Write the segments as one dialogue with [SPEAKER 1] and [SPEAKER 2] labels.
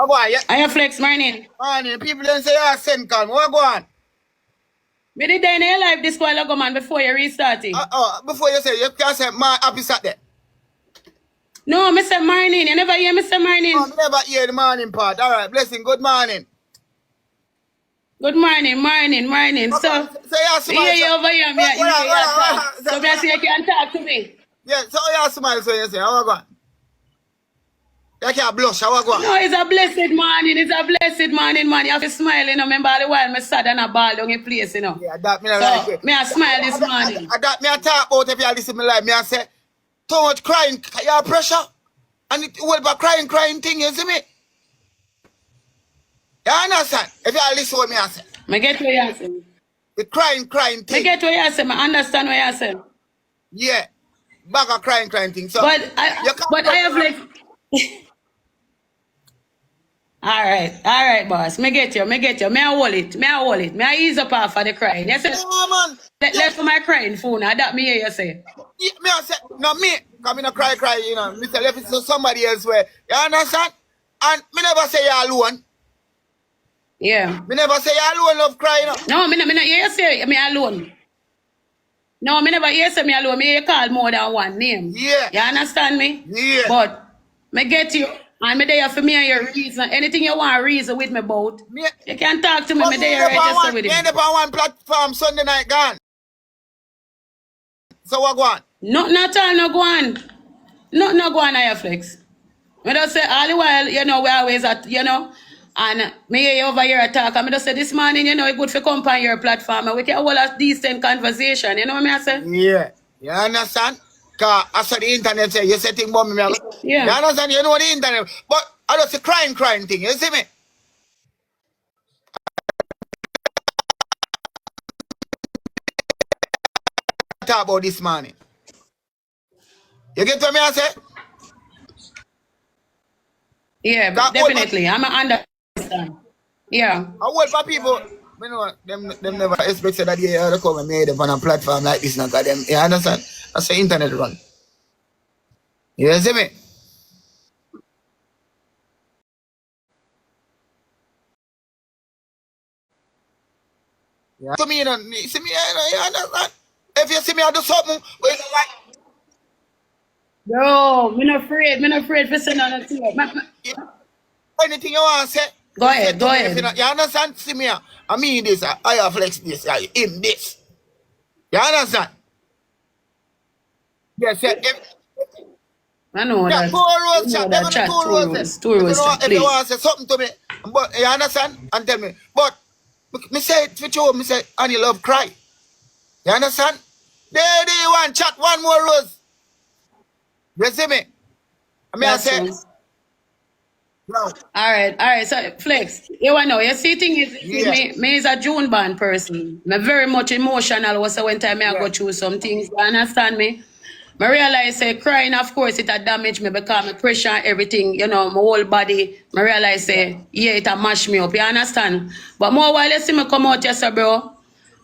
[SPEAKER 1] go on? Yeah.
[SPEAKER 2] Hiya Flex, morning.
[SPEAKER 1] Morning. People then say, yeah, send call. What go on?
[SPEAKER 2] We did in your life this while ago, man, before you restart it.
[SPEAKER 1] Before you say, you can say, my happy Saturday.
[SPEAKER 2] No, Mr. Morning. You never hear Mr. Morning?
[SPEAKER 1] I never hear the morning part. All right, blessing. Good morning.
[SPEAKER 2] Good morning, morning.
[SPEAKER 1] Okay.
[SPEAKER 2] So,
[SPEAKER 1] yeah, smile.
[SPEAKER 2] you over here, me. So, me say you can talk to me.
[SPEAKER 1] Yeah, so you smile, so you say, how go on? You can't blush, how go on?
[SPEAKER 2] No, it's a blessed morning. It's a blessed morning, man. You have to smile, you know. Remember all the while, me sad and a ball down in place, you know.
[SPEAKER 1] Yeah, that me
[SPEAKER 2] so,
[SPEAKER 1] like it.
[SPEAKER 2] Me a smile this morning.
[SPEAKER 1] That me a talk about if you listen to me live. Me a say, too much crying, you have pressure. And it will be crying thing, you see me? You understand? If you listen to what me I say.
[SPEAKER 2] Me get what you say.
[SPEAKER 1] The crying thing.
[SPEAKER 2] Me get what you say. Me understand what you say.
[SPEAKER 1] Yeah. Back a crying thing. So,
[SPEAKER 2] but I have like... All right, boss. Me get you. Me a hold it. Me a ease up off of the crying. You say,
[SPEAKER 1] man.
[SPEAKER 2] Left for my crying phone. That me hear you say.
[SPEAKER 1] Yeah, me I say, no me. Because me no cry, you know. Me say, left it to somebody else where. You understand? And me never say you alone.
[SPEAKER 2] Yeah.
[SPEAKER 1] Me never say you alone love crying.
[SPEAKER 2] No, me not hear you say me alone. No, me never hear say me alone. Me hear you call more than one name.
[SPEAKER 1] Yeah.
[SPEAKER 2] You understand me?
[SPEAKER 1] Yeah.
[SPEAKER 2] But me get you. And me there for me and your reason. Anything you want to reason with me about. You can talk to me. Me there register with it.
[SPEAKER 1] Me end up on one platform Sunday night gone. So what go on?
[SPEAKER 2] Nothing at all no go on. Nothing no go on Hiya Flex. Me just say all the while, you know, we always at, you know, and me hear you over here talk. And me just say this morning, you know, it's good for come on your platform and we can hold a decent conversation. You know what I say?
[SPEAKER 1] Yeah. You understand? Because I said the internet say, you say thing about me.
[SPEAKER 2] Yeah.
[SPEAKER 1] You understand? You know the internet. But I just say crying thing. You see me? Talk about this morning. You get what me I say?
[SPEAKER 2] Yeah, definitely. I'm understand. Yeah.
[SPEAKER 1] I wait for people. You know, them never expect that they come and made them on a platform like this. Now, them, you understand? That's the internet run. You see me? Yeah. To me, you know, see me, you understand? If you see me, I do something, but you don't like.
[SPEAKER 2] No, me not afraid for saying nothing to you.
[SPEAKER 1] Anything you want to say?
[SPEAKER 2] Go ahead.
[SPEAKER 1] You understand? See me, I mean this, I have flex this, I him this. You understand? Yes,
[SPEAKER 2] I know
[SPEAKER 1] yeah,
[SPEAKER 2] that.
[SPEAKER 1] Two roses. If you want to say something to me, but you understand? And tell me. But me say it for you, me say, and you love cry. You understand? There you want chat one more rose. You see me? I mean, I say, no.
[SPEAKER 2] All right. So Flex, you want to know? You see, thing is, me is a June born person. I'm very much emotional. Also, when time I go through some things, you understand me? I realize say crying, of course, it a damage me because my pressure and everything, you know, my whole body. I realize say, yeah, it a mash me up. You understand? But more while you see me come out, yes, bro.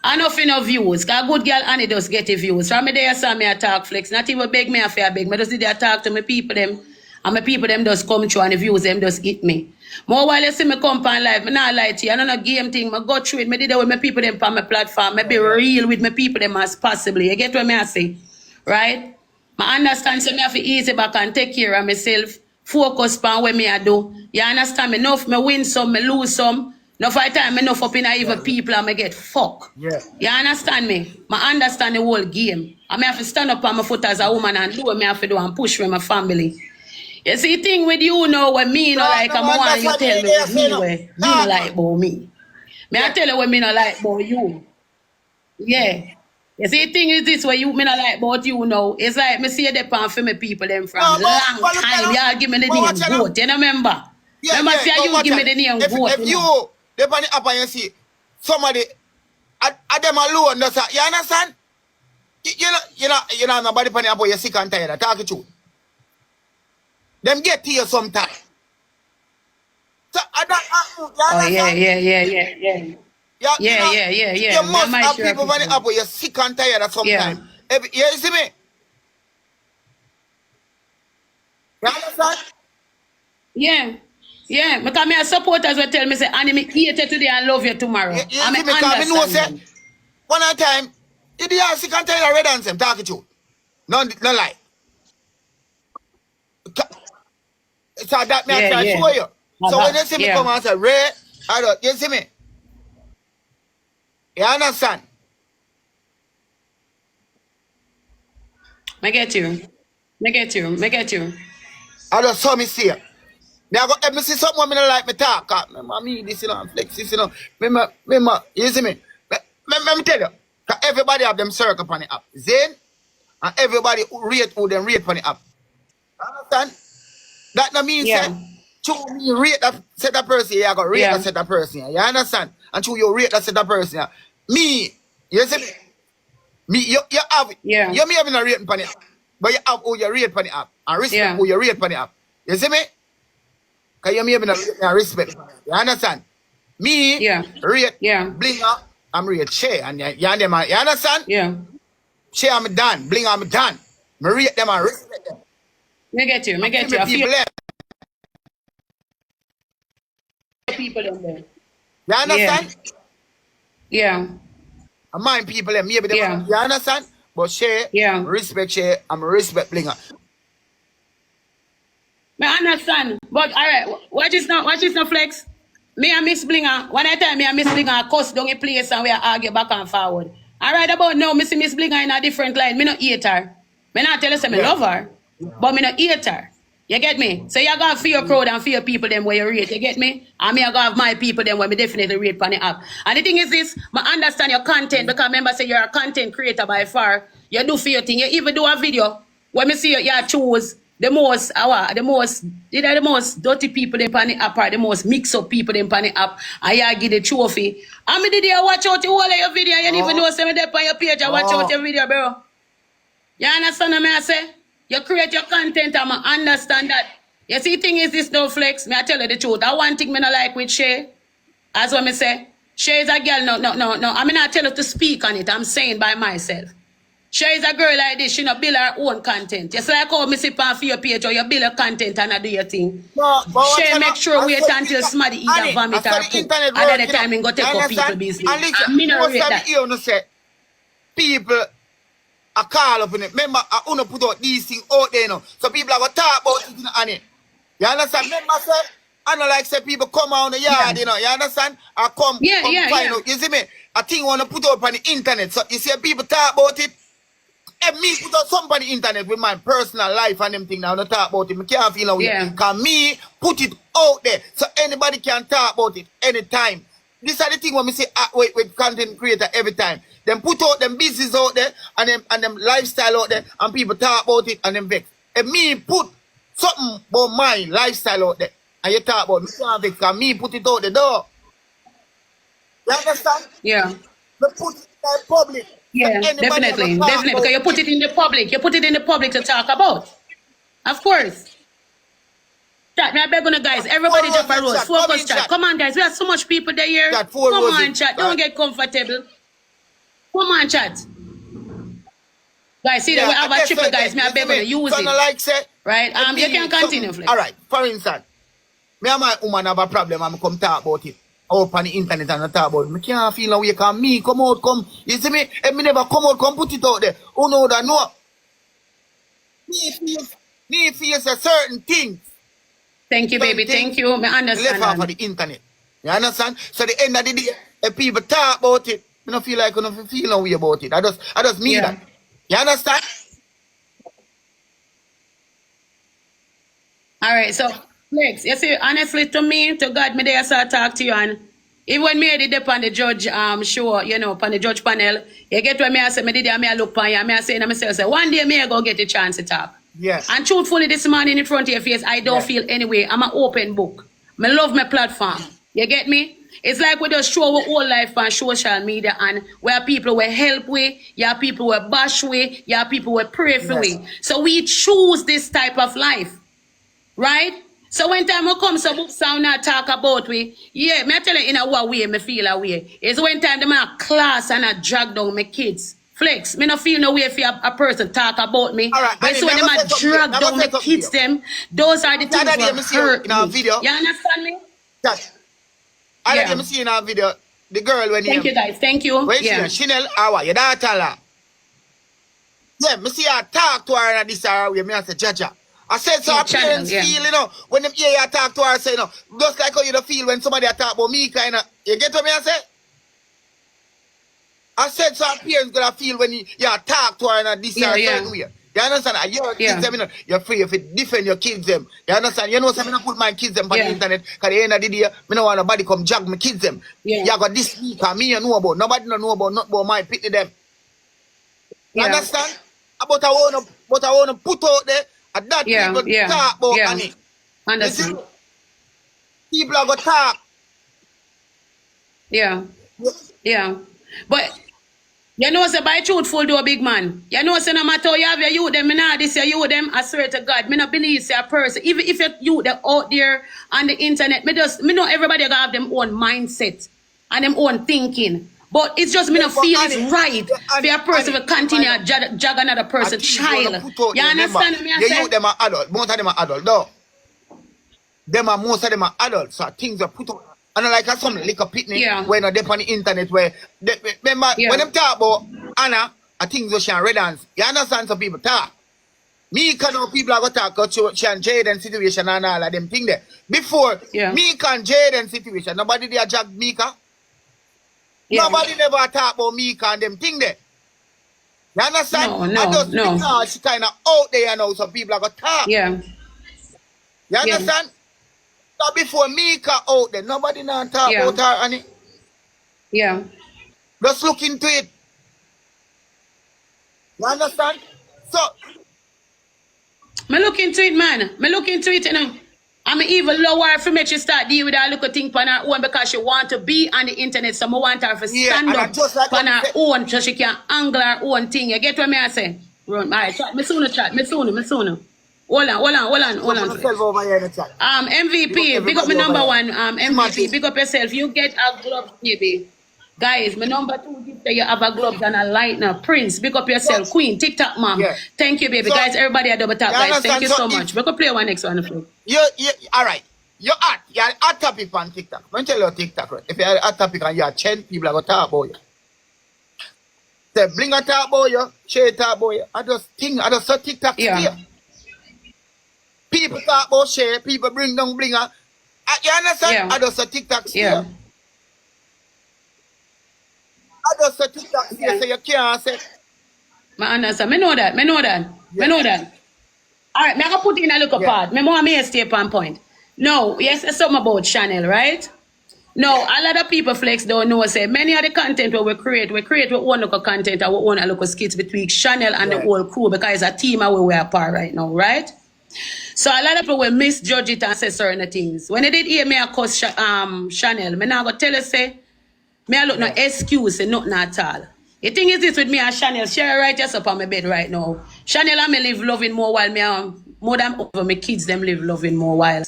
[SPEAKER 2] Enough views. Cause a good girl Annie does get the views. From me there, saw me attack Flex. Not even beg me a beg. Me just did attack to my people them. And my people them just come through and the views them just hit me. More while you see me come on live, me not lie to you. I don't know game thing. I go through it. Me did it with my people them on my platform. Me be real with my people them as possibly. You get what me I say? Right? I understand so me have to easy back and take care of myself. Focus on what me I do. You understand me? Enough me win some, me lose some. No fight time enough up in evil people and me get fuck.
[SPEAKER 1] Yeah.
[SPEAKER 2] You understand me? I understand the whole game. I may have to stand up on my foot as a woman and do what me have to do and push for my family. You see thing with you now when me no like I'm one you tell me with me where you no like about me. Me I tell you when me no like about you. Yeah. You see thing is this where you me no like about you now. It's like me see the pan for me people them from long time. Y'all give me the name goat. You know remember? Remember say you give me the name goat.
[SPEAKER 1] If you they pan it up and you see somebody at them alone, that's you understand? You know nobody pan it up you sick and tired of talking to. Them get to you sometime. So
[SPEAKER 2] yeah.
[SPEAKER 1] You must have people pan it up you're sick and tired of sometime. You see me? You understand?
[SPEAKER 2] Yeah. Yeah, because my supporters will tell me, say, Annie, me hate you today and love you tomorrow.
[SPEAKER 1] You see me, because me know, say, one at a time, you the ass, you can tell you red and them, talk it you. No lie. So that me I try show you. So when you see me come and say, Ray, I don't, you see me? You understand?
[SPEAKER 2] I get you. I get you.
[SPEAKER 1] I just saw me see you. Me I go, if me see something me don't like me talk, me this, you know, and flex this, you know. You see me? Let me tell you. Cause everybody have them circle on the app. Zane, and everybody rate who them rate on the app. Understand? That no means that to me rate that set of person, you go rate that set of person. You understand? And to you rate that set of person. Me, you see me? Me, you have it.
[SPEAKER 2] Yeah.
[SPEAKER 1] You may have a rate on the app, but you have who you rate on the app. And respect who you rate on the app. You see me? Because you may have a respect. You understand? Me, rate Blinger, I'm rate Shay. And you understand?
[SPEAKER 2] Yeah.
[SPEAKER 1] Shay, I'm done. Blinger, I'm done. I rate them and respect them.
[SPEAKER 2] I get you. People in there.
[SPEAKER 1] You understand?
[SPEAKER 2] Yeah.
[SPEAKER 1] I mind people them. Maybe them. You understand? But Shay, respect Shay, I'm respect Blinger.
[SPEAKER 2] I understand. But all right, watch this now, Flex. Me and Miss Blinger, one time me and Miss Blinger cuss down a place and we argue back and forward. All right, about now, me see Miss Blinger in a different line. Me not hate her. Me not tell you say me love her, but me not hate her. You get me? So you gotta fear your crowd and fear people them where you rate. You get me? And me I gotta have my people them where me definitely rate on the app. And the thing is this, I understand your content because remember say you're a content creator by far. You do for your thing. You even do a video when me see you choose the most dirty people in the app or the most mix up people in the app and you give the trophy. And me did you watch out the whole of your video. You didn't even know say me there on your page and watch out your video, bro. You understand what I say? You create your content and I understand that. You see, thing is this no Flex. Me I tell you the truth. That one thing me not like with Shay. As what me say. Shay is a girl. No. I mean I tell her to speak on it. I'm saying by myself. Shay is a girl like this. She not build her own content. Just like how me sit on for your page or you build your content and I do your thing. No, Shay make sure wait until somebody either vomit or poop. And at the time go take up people business. And me not rate that.
[SPEAKER 1] People I call up in it. Remember, I want to put out these things out there, you know. So people are going to talk about it, on it. You understand? Remember, sir? I don't like say people come out on the yard, you know. You understand? I come find out. You see me? I think I want to put out on the internet. So you see people talk about it. If me put out something on the internet with my personal life and them things, now I don't talk about it. I can't feel away. Because me put it out there. So anybody can talk about it anytime. This is the thing when we say with content creator every time. Them put out them business out there and them lifestyle out there and people talk about it and them vex. If me put something about my lifestyle out there and you talk about it, me can't vex because me put it out the door. You understand?
[SPEAKER 2] Yeah.
[SPEAKER 1] Me put it in the public.
[SPEAKER 2] Yeah, definitely. Because you put it in the public. You put it in the public to talk about. Of course. Chat, me I beg on the guys. Everybody drop a rose. Focus chat. Come on, guys. We have so much people there here. Come on, chat. Don't get comfortable. Come on, chat. Guys, see that we have a triple, guys. Me I beg on the use it.
[SPEAKER 1] Like say,
[SPEAKER 2] right? You can continue, Flex.
[SPEAKER 1] All right. For instance, me and my woman have a problem. I'm come talk about it. Up on the internet and talk about it. Me can't feel no way. Cause me come out, come. You see me? If me never come out, come put it out there. Who know that? No. Me feels a certain thing.
[SPEAKER 2] Thank you, baby. Thank you. I understand.
[SPEAKER 1] Left off of the internet. You understand? So the end of the day, if people talk about it, I don't feel like I don't feel no way about it. I just mean that. You understand?
[SPEAKER 2] All right, so Flex, you see, honestly to me, to God, me there start talk to you and even when me did up on the judge show, you know, on the judge panel, you get what me I say, me did me I look on you, me I say to myself, say, one day me I go get a chance to talk.
[SPEAKER 1] Yes.
[SPEAKER 2] And truthfully this morning in front of your face, I don't feel anyway. I'm an open book. I love my platform. You get me? It's like we just show our whole life on social media and where people will help we, people will bash we, people will pray for we. So we choose this type of life. Right? So when time will come, so book sound and talk about we, me I tell you in a way me feel a way. It's when time them a class and I drag down my kids Flex, me no feel no way if a person talk about me.
[SPEAKER 1] All right,
[SPEAKER 2] But so when them a drag down the kids them, those are the things that hurt
[SPEAKER 1] in our
[SPEAKER 2] me.
[SPEAKER 1] video.
[SPEAKER 2] You understand me?
[SPEAKER 1] That. I let them see in our video the girl when
[SPEAKER 2] Thank you guys, thank you.
[SPEAKER 1] Wait, Chanel, how your daughter la. Yeah, me see her talk to her and this hour way. Me I say, Jaja. I said so her parents feel, you know, when them hear you talk to her, say, you know, just like how you don't feel when somebody talk about me kind of. You get what me I say? I said so her parents gonna feel when you talk to her in this certain way. You understand? Your kids them, you know, you're free if it defend your kids them. You understand? You know, so I'm not put my kids them on the internet because at the end of the day, me no want nobody come jog my kids them. You got this speaker, me you know about. Nobody don't know about not about my pitney them. You understand? But I wanna put out there and that people talk about money.
[SPEAKER 2] Understand?
[SPEAKER 1] People are gonna talk.
[SPEAKER 2] Yeah. But you know, say by truthful do a big man. You know, say no matter how you have your youth them, me nah this your youth them, I swear to God, me not believe say a person. Even if your youth them out there on the internet, me know everybody gonna have them own mindset and them own thinking. But it's just me not feel it's right for a person to continue to jog another person's child. You understand me?
[SPEAKER 1] The youth them are adult. Most of them are adult, though. Most of them are adults, so things are put out. And like some little pitney when they're on the internet where remember when them talk about Anna, I think so she and red hands. You understand some people talk. Me can know people are gonna talk about she and Jaden situation and all of them thing there. Before Mika and Jaden situation, nobody there jack Mika. Nobody never talk about Mika and them thing there. You understand?
[SPEAKER 2] No.
[SPEAKER 1] Because she kinda out there now, some people are gonna talk.
[SPEAKER 2] You
[SPEAKER 1] understand? So before Mika out there, nobody not talk about her, honey. Just look into it. You understand? So
[SPEAKER 2] me look into it, man. Me look into it, you know. I'm even lower for me to start deal with her little thing on her own because she want to be on the internet. So I want her to stand up on her own so she can angle her own thing. You get what me I say? Alright, chat. Me sooner. Hold on. MVP, big up my number one. MVP, big up yourself. You get a glove, baby. Guys, my number 2 gift that you have a glove and a lightner. Prince, big up yourself. Queen, TikTok mom. Thank you, baby. Guys, everybody at double tap, guys. Thank you so much. We could play one next one.
[SPEAKER 1] Alright. You're hot topic on TikTok. Let me tell you TikTok, right? If you're a hot topic and you're 10, people are going to talk about you. Say, bring a talk about you, share talk about you. I just saw TikTok here. People talk about share, people bring down blinger. You understand? I just saw TikTok here. I just saw TikTok here, so you can't say.
[SPEAKER 2] I understand. I know that. All right, I'm going to put in a little part. I want to stay on point. No, yes, it's something about channel, right? No, a lot of people flex don't know, say, many of the content where we create with one local content and one local skits between channel and the whole crew because it's a team where we are part right now, right? So a lot of people will misjudge it and say certain things. When they did hear me a cuss Chanel, me now go tell you say, me I look no excuse and nothing at all. The thing is this with me and Chanel, she right just up on my bed right now. Chanel and me live loving more while me more than over my kids them live loving more while.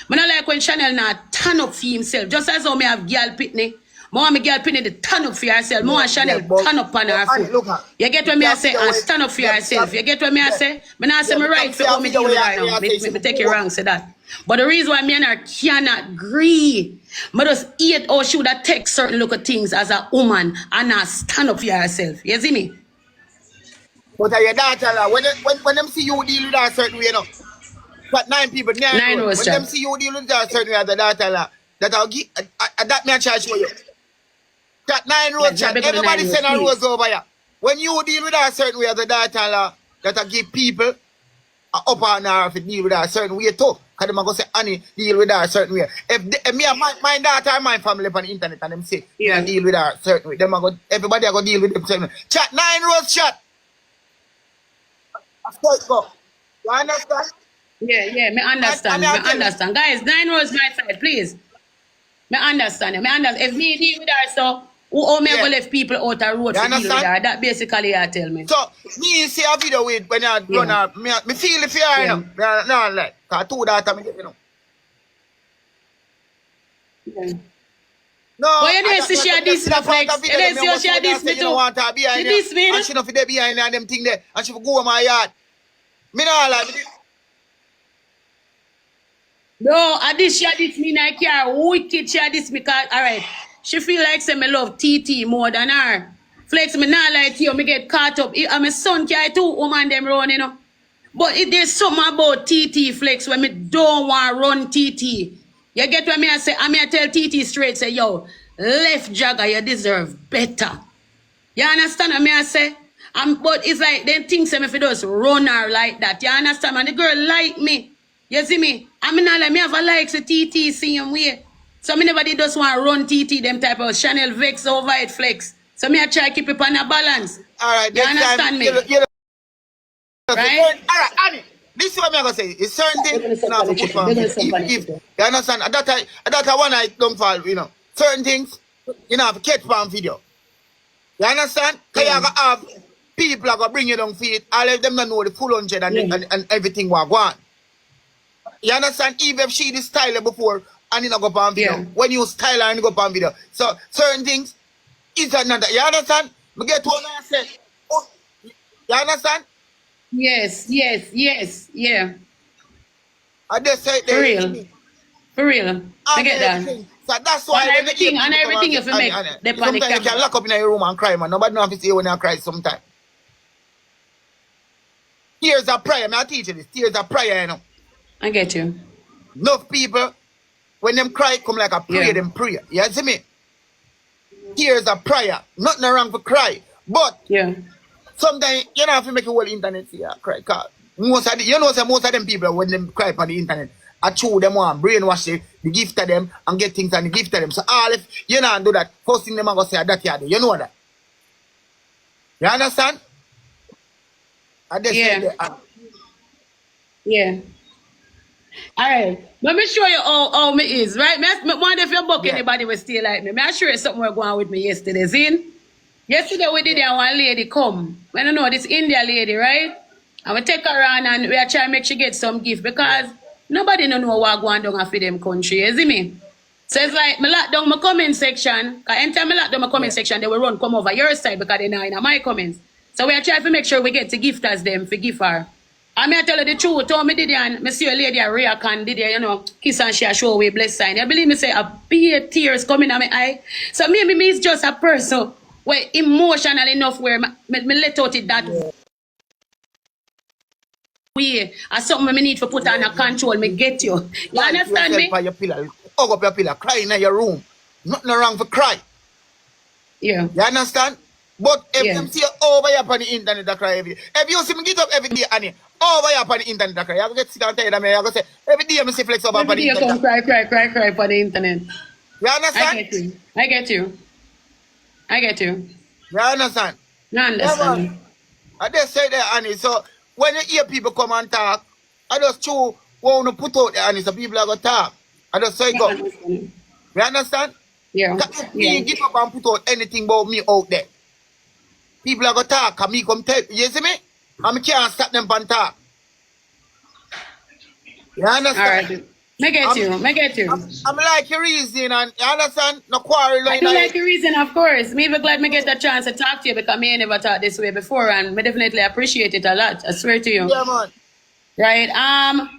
[SPEAKER 2] I don't like when Chanel not turn up for himself. Just as how me have girl pitney. More me girl pitney to turn up for herself. More Chanel turn up on her foot. You get what me I say? And stand up for yourself. You get what me I say? Me not say me right for how me deal with right now. Me take you wrong, say that. But the reason why me and her cannot agree, me just hate how she would take certain little things as a woman and not stand up for herself. You see me?
[SPEAKER 1] But your daughter, when them see you deal with her certain way, you know. But 9 people, 9 rows. When them see you deal with her certain way as a daughter, that I'll give, that me a charge for you. That 9 rows, everybody send a rose over here. When you deal with her certain way as a daughter, that I give people up on her if it deal with her a certain way too. Because them go say, Annie, deal with her a certain way. If me and my daughter and my family on the internet and them say, deal with her a certain way, everybody go deal with them certain way. Chat, 9 rows, chat. That's how it go. You understand?
[SPEAKER 2] Yeah, me understand. Me understand. Guys, 9 rows my side, please. Me understand. If me deal with her, so who me go left people out the road to deal with her? That basically you tell me.
[SPEAKER 1] So, me see a video with when I run her, me feel the fear, you know. No, like, because 2 daughters, me get, you know. No,
[SPEAKER 2] but you know, see she diss me, Flex. You know, see she diss me too. She diss me,
[SPEAKER 1] and she not fit behind and them thing there, and she go on my yard. Me not like.
[SPEAKER 2] No, I diss me in a car. Wicked she diss me, cause alright. She feel like say me love TT more than her. Flex, me not like you, me get caught up. I'm a son car too, woman them run, you know. But if there's something about TT, Flex, when me don't want run TT. You get what me I say? I mean I tell TT straight, say, yo, left jagger, you deserve better. You understand what me I say? But it's like, them things say me if you just run her like that. You understand? Man, the girl like me. You see me? I mean, like, me have a likes of TT same way. So me never did just want to run TT, them type of Chanel Vex over it, Flex. So me I try to keep it on a balance.
[SPEAKER 1] All right,
[SPEAKER 2] you understand me?
[SPEAKER 1] Right? All right, Annie. This is what I'm going to say. It's certain things you have to put on. If you understand, at that one I don't fall, you know. Certain things, you have to catch on video. You understand? Because you have people are going to bring you down feet. All of them don't know the full 100 and everything will go on. You understand? Even if she is style before and you go on video. When you style her and you go on video. So certain things is another. You understand? We get to what I say. Oh, you understand?
[SPEAKER 2] Yes, yeah.
[SPEAKER 1] I just say
[SPEAKER 2] For real. I get that.
[SPEAKER 1] So that's why
[SPEAKER 2] and everything you make the
[SPEAKER 1] sometimes you can lock up in your room and cry, man. Nobody knows if you see when you cry sometimes. Tears are prayer, man. I teach you this. Tears are prayer, you know.
[SPEAKER 2] I get you.
[SPEAKER 1] Enough people, when them cry, come like a prayer, them prayer. You see me? Tears are prayer. Nothing wrong for cry. But sometimes you don't have to make the whole internet see cry. Cause most of them people when them cry on the internet, I chew them on, brainwash the gift of them and get things and the gift of them. So all if you don't do that, first thing them are gonna say that you do. You know that. You understand? I just say that.
[SPEAKER 2] Yeah. Alright. Let me show you how me is, right? Me wonder if you book anybody will stay like me. I show you something was going on with me yesterday. See? Yesterday we did one lady come. I don't know, this India lady, right? And we take her around and we are trying to make she get some gift because nobody don't know what going on for them country, you see me? So it's like me lock down my comment section. Cause anytime I lock down my comment section, they will come over your side because they're not in my comments. So we are trying to make sure we get to gift as them for give her. I mean, I tell her the truth. Told me did and me see a lady a react and did you know kiss and she a show away bless sign. You believe me say a big tears coming out my eye. So maybe me is just a person where emotional enough where me let out it that way. As something me need to put on a control. Me get you. You understand me?
[SPEAKER 1] Your pillow. Hug up your pillow. Cry in your room. Nothing wrong for cry.
[SPEAKER 2] Yeah.
[SPEAKER 1] You understand? But if you see over here on the internet that cry every day. If you see me get up every day and over here on the internet that cry, you have to get sit down and tell them, you have to say, every day I see Flex over on the internet.
[SPEAKER 2] Every day you come cry for the internet.
[SPEAKER 1] You understand?
[SPEAKER 2] I get you.
[SPEAKER 1] You understand?
[SPEAKER 2] You understand.
[SPEAKER 1] Yeah, I just say that, Annie. So when you hear people come and talk, I just choose what to put out there, Annie, so people are going to talk. I just say go. You understand?
[SPEAKER 2] Yeah.
[SPEAKER 1] If me get up and put out anything about me out there, people are going to talk and me come tell you. You see me? And I can't stop them from talk. You understand?
[SPEAKER 2] All right. I get you.
[SPEAKER 1] I'm like your reason and you understand? No quarrel.
[SPEAKER 2] I do like your reason, of course. Me even glad me get the chance to talk to you because me never talked this way before and I definitely appreciate it a lot. I swear to you.
[SPEAKER 1] Yeah, man.
[SPEAKER 2] Right.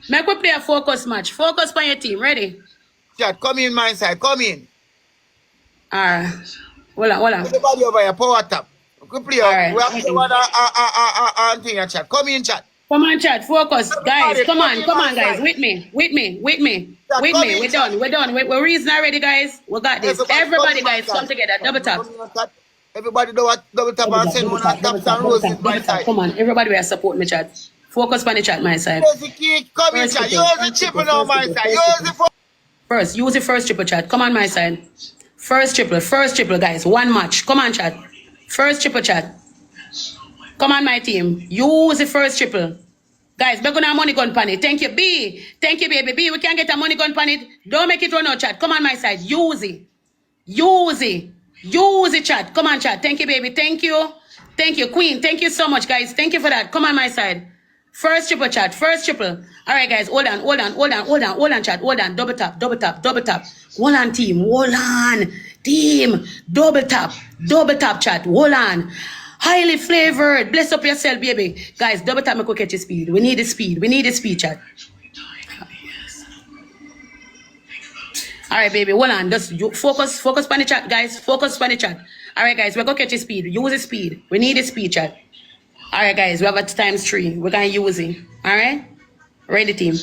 [SPEAKER 2] Make we play a focus match. Focus on your team. Ready?
[SPEAKER 1] Chat, come in my side. Come in.
[SPEAKER 2] Alright. Hold on.
[SPEAKER 1] Everybody over here, power tap. We play.
[SPEAKER 2] Right.
[SPEAKER 1] We have to one thing chat. Come in, chat.
[SPEAKER 2] Come on, chat. Focus, guys. Come on, guys. With me. We're done. We're reason already, guys. We got this. Everybody guys, come together. Double tap.
[SPEAKER 1] Everybody do what? Double tap and send one taps and roses my side.
[SPEAKER 2] Come on, everybody will support me, chat. Focus on the chat, my side.
[SPEAKER 1] Come in, chat. Use the triple on my side.
[SPEAKER 2] Use the first triple, chat. Come on, my side. First triple, guys. One match. Come on, chat. First triple, chat. Come on, my team. Use the first triple. Guys, we're going to have money gun pan it. Thank you, B. Thank you, baby. B, we can get a money gun pan it. Don't make it run out, chat. Come on, my side. Use it, chat. Come on, chat. Thank you, baby. Thank you, Queen. Thank you so much, guys. Thank you for that. Come on, my side. First triple, chat. First triple. All right, guys. Hold on, chat. Hold on. Double tap. Hold on, team. Hold on. Team, double tap, chat. Hold on. Highly flavored. Bless up yourself, baby. Guys, double tap, me go catch your speed. We need the speed. We need the speed, chat. All right, baby. Hold on. Just focus on the chat, guys. Focus on the chat. All right, guys. We're going to catch the speed. Use the speed. We need the speed, chat. All right, guys. We have a ×3. We're going to use it. All right? Ready, team.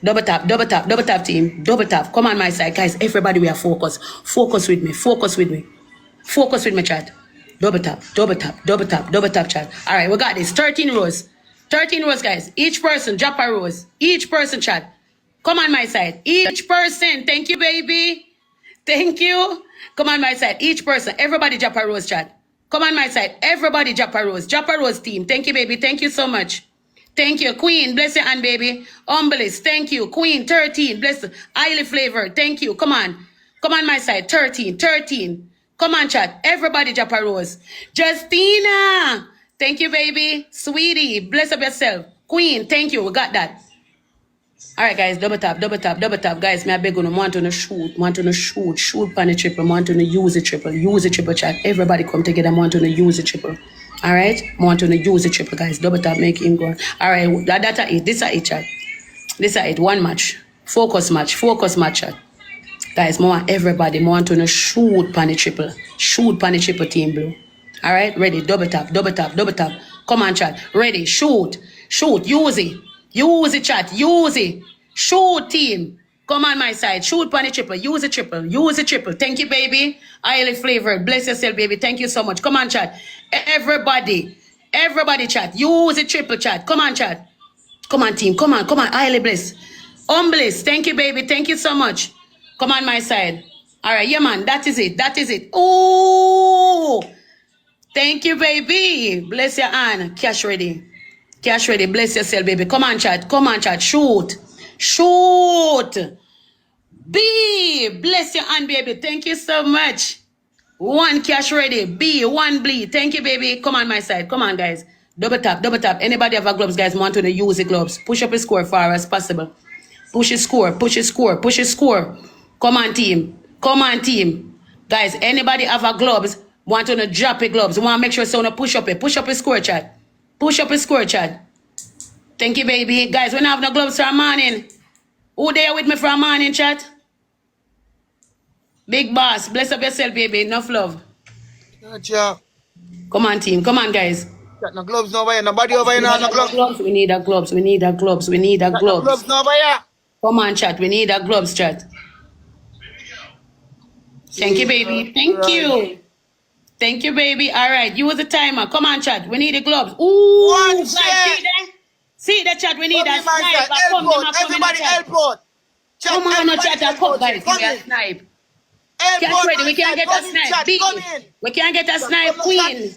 [SPEAKER 2] Double tap, team. Double tap. Come on my side, guys. Everybody, we are focused. Focus with me. Focus with me, chat. Double tap, chat. All right, we got this. 13 rows. 13 rows, guys. Each person, drop a rose. Each person, chat. Come on my side. Each person. Thank you, baby. Thank you. Come on my side. Each person. Everybody drop a rose, chat. Come on my side. Everybody drop a rose. Drop a rose, team. Thank you, baby. Thank you so much. Thank you. Queen, bless your hand, baby. Humblest, thank you. Queen, 13, bless. Highly flavored, thank you. Come on. Come on my side. 13. Come on, chat. Everybody drop a rose. Justina, thank you, baby. Sweetie, bless up yourself. Queen, thank you. We got that. All right, guys, double tap. Guys, me I beg you, want to shoot pan the triple, want to use the triple, chat. Everybody come together, want to use the triple. All right, want to use the triple, guys. Double tap, make him go. All right, that's it. This is it, chat. This is it. One match. Focus match, chat. Guys, more everybody want to shoot pan the triple, team blue. All right, ready, double tap. Come on, chat. Ready, shoot, use it, chat, use it. Shoot, team. Come on my side. Shoot pan the triple. Use the triple. Thank you, baby. Highly flavored. Bless yourself, baby. Thank you so much. Come on, chat. Everybody, chat. Use the triple, chat. Come on, chat. Come on, team. Come on. Highly blessed. Humblest. Thank you, baby. Thank you so much. Come on my side. All right, yeah, man. That is it. Oh, thank you, baby. Bless your hand. Cash ready. Bless yourself, baby. Come on, chat. Shoot. B. Bless your hand, baby. Thank you so much. 1 cash ready. B. 1 bleed. Thank you, baby. Come on my side. Come on, guys. Double tap. Anybody have a gloves, guys? Want to use the gloves. Push up a score far as possible. Push a score. Come on, team. Guys, anybody have a gloves? Want to drop a gloves? Want to make sure someone push up a score, chat. Thank you, baby. Guys, we don't have no gloves for a morning. Who there with me for a morning, chat? Big boss. Bless up yourself, baby. Enough love.
[SPEAKER 1] Gotcha.
[SPEAKER 2] Come on, team. Come on, guys.
[SPEAKER 1] Got no gloves over here. Nobody over here. No gloves.
[SPEAKER 2] We need a gloves.
[SPEAKER 1] Got no gloves over here.
[SPEAKER 2] Come on, chat. We need a gloves, chat. Thank you, baby. Thank you, baby. All right. Use the timer. Come on, chat. We need the gloves. Ooh.
[SPEAKER 1] One
[SPEAKER 2] guys, see that chat. We need a sniper.
[SPEAKER 1] Everybody airport.
[SPEAKER 2] Come on, no chat. Come, guys. Give me a snipe. Get ready. We can't get a snipe. We can't get a snipe, queen.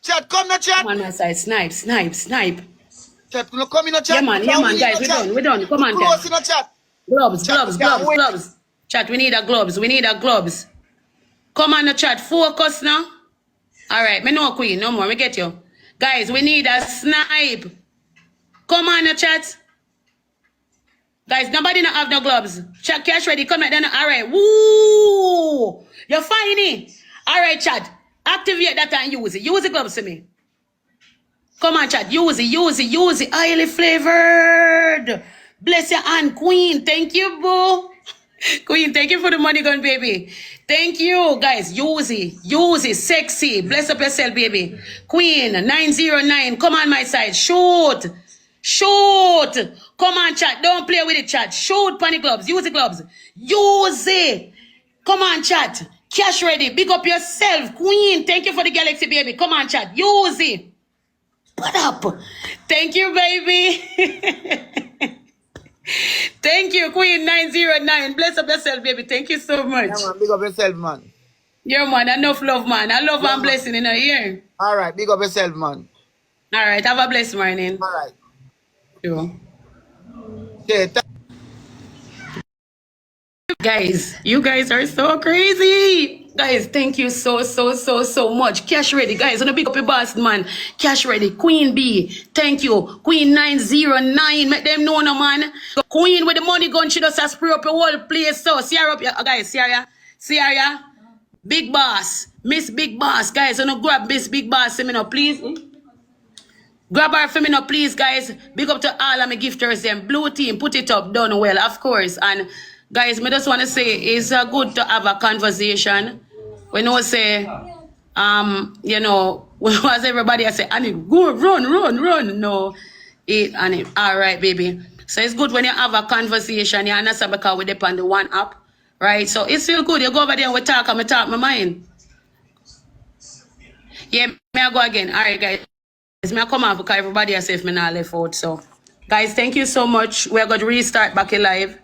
[SPEAKER 1] Chat, come no chat.
[SPEAKER 2] Come on my side. Snipe.
[SPEAKER 1] Chat, no come in no chat.
[SPEAKER 2] Yeah, man, guys. We're done. Come on, guys.
[SPEAKER 1] No chat.
[SPEAKER 2] Gloves. Chat, we need a gloves. Come on, no chat. Focus now. All right, me no queen, no more. We get you. Guys, we need a snipe. Come on, no chat. Guys, nobody not have no gloves. Chat, cash ready. Come at then. All right. Woo! You're fine. All right, chat. Activate that and use it. Use the gloves to me. Come on, chat. Use it. Highly flavored. Bless your hand, queen. Thank you, boo. Queen, thank you for the money gun, baby. Thank you, guys. Use it. Sexy. Bless up yourself, baby. Queen, 909. Come on my side. Shoot. Come on, chat. Don't play with it, chat. Shoot, panic gloves. Use the gloves. Use it. Come on, chat. Cash ready. Big up yourself. Queen, thank you for the galaxy, baby. Come on, chat. Use it. Put up. Thank you, baby. Thank you, Queen 909. Bless up yourself, baby. Thank you so much.
[SPEAKER 1] Yeah, man. Big up yourself, man.
[SPEAKER 2] Yeah, man. Enough love, man. I love and blessing in a year.
[SPEAKER 1] All right. Big up yourself, man.
[SPEAKER 2] All right. Have a blessed morning.
[SPEAKER 1] All right.
[SPEAKER 2] Sure.
[SPEAKER 1] Yeah,
[SPEAKER 2] guys, you guys are so crazy. Guys, thank you so much. Cash ready, guys. Wanna big up your boss, man. Cash ready. Queen B, thank you. Queen 909, make them know, no man. Queen with the money gun, she does spray up your whole place. So, see her up, guys. See her. Big Boss. Miss Big Boss. Guys, you know, grab Miss Big Boss. See me now, please. Grab her for me now, please, guys. Big up to all of my gifters, them. Blue team, put it up, done well, of course. And guys, me just want to say, it's good to have a conversation. We know say, you know, as everybody I say, I need go, run. No, all right, baby. So it's good when you have a conversation, you understand, because we depend on one app, right? So it's still good. You go over there and we talk, and I talk my mind. Yeah, may I go again? All right, guys. Me I come out because everybody has safe me now left out. So, guys, thank you so much. We're going to restart back live.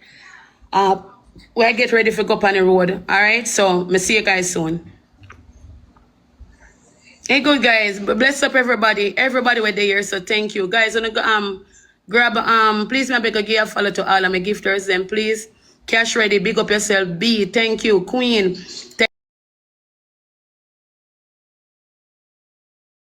[SPEAKER 2] We'll get ready for go up on the road. All right. So, me see you guys soon. Hey, good guys. Bless up everybody. Everybody were there. So thank you, guys. Wanna go grab please me beg give a follow to all of my gifters. Then please cash ready. Big up yourself. B. Thank you, Queen. Thank